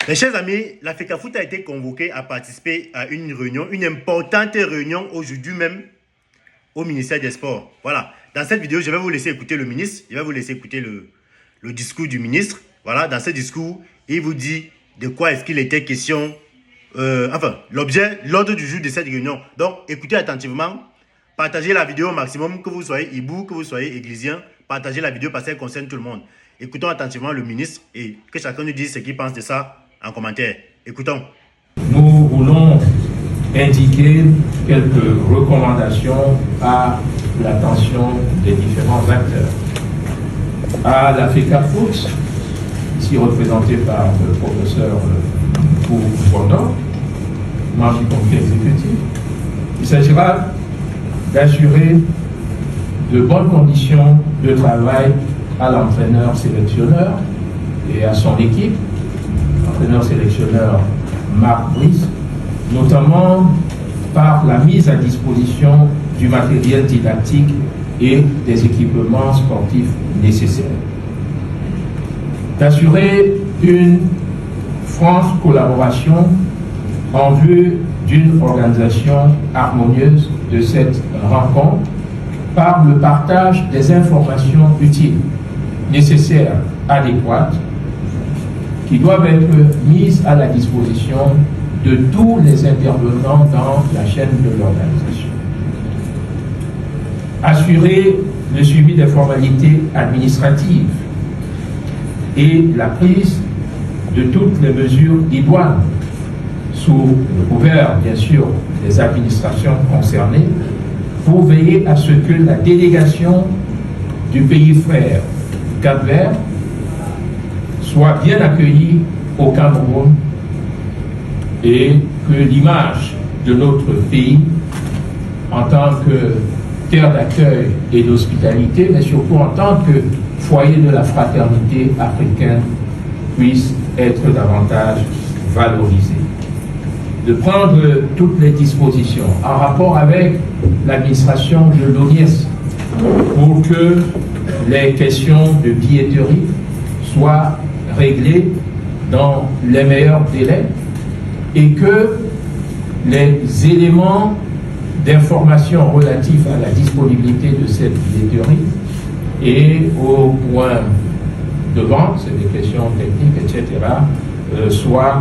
Mes chers amis, la FECAFOOT a été convoquée à participer à une réunion, une importante réunion aujourd'hui même au ministère des Sports. Voilà, dans cette vidéo, je vais vous laisser écouter le ministre, je vais vous laisser écouter le discours du ministre. Voilà, dans ce discours, il vous dit de quoi est-ce qu'il était question, l'objet, l'ordre du jour de cette réunion. Donc, écoutez attentivement, partagez la vidéo au maximum, que vous soyez hibou, que vous soyez églisien, partagez la vidéo parce qu'elle concerne tout le monde. Écoutons attentivement le ministre et que chacun nous dise ce qu'il pense de ça en commentaire. Écoutons. Nous voulons indiquer quelques recommandations à l'attention des différents acteurs. À la FECAFOOT, ici représenté par le professeur Bourdon, membre du comité exécutif, il s'agira d'assurer de bonnes conditions de travail à l'entraîneur-sélectionneur et à son équipe, l'entraîneur-sélectionneur Marc Brice, notamment par la mise à disposition du matériel didactique et des équipements sportifs nécessaires. D'assurer une franche collaboration en vue d'une organisation harmonieuse de cette rencontre par le partage des informations utiles, nécessaires, adéquates, qui doivent être mises à la disposition de tous les intervenants dans la chaîne de l'organisation. Assurer le suivi des formalités administratives et la prise de toutes les mesures idoines sous le couvert, bien sûr, des administrations concernées pour veiller à ce que la délégation du pays frère Cap-Vert soit bien accueillie au Cameroun et que l'image de notre pays en tant que terre d'accueil et d'hospitalité, mais surtout en tant que foyer de la fraternité africaine, puisse être davantage valorisée. De prendre toutes les dispositions en rapport avec l'administration de l'ONIES pour que les questions de billetterie soient réglées dans les meilleurs délais et que les éléments d'information relatifs à la disponibilité de cette billetterie et au point de vente, c'est des questions techniques, etc., soient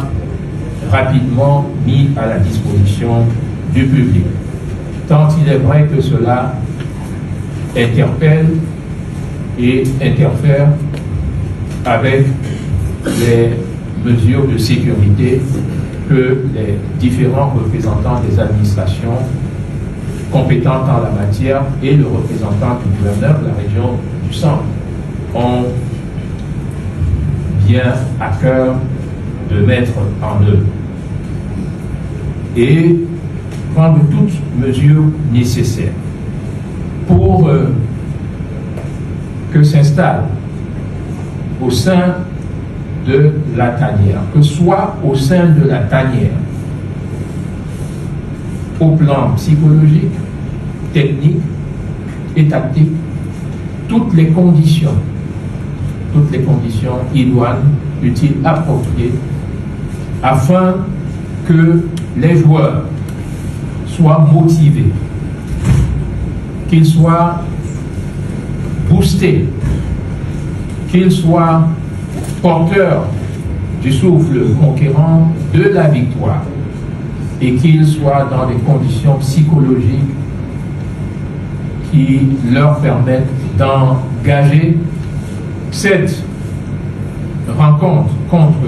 rapidement mis à la disposition du public. Tant il est vrai que cela interpelle et interfère avec les mesures de sécurité que les différents représentants des administrations compétentes en la matière et le représentant du gouverneur de la région du Centre ont bien à cœur de mettre en œuvre et prendre toutes mesures nécessaires pour que s'installe au sein de la tanière, que soit au sein de la tanière, au plan psychologique, technique et tactique, toutes les conditions idoines, utiles, appropriées, afin que les joueurs soient motivés, qu'ils soient boostés, qu'ils soient porteurs du souffle conquérant de la victoire et qu'ils soient dans des conditions psychologiques qui leur permettent d'engager cette rencontre contre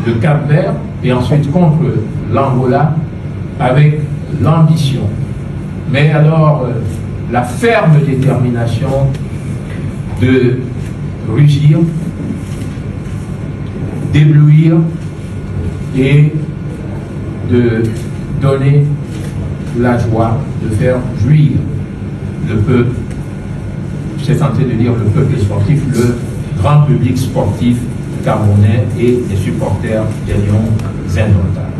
le Cap-Vert et ensuite contre l'Angola avec l'ambition, mais alors la ferme détermination de rugir, d'éblouir et de donner la joie, de faire jouir le peuple, j'ai tenté de dire le peuple sportif, le grand public sportif camerounais et les supporters des Lions indomptables.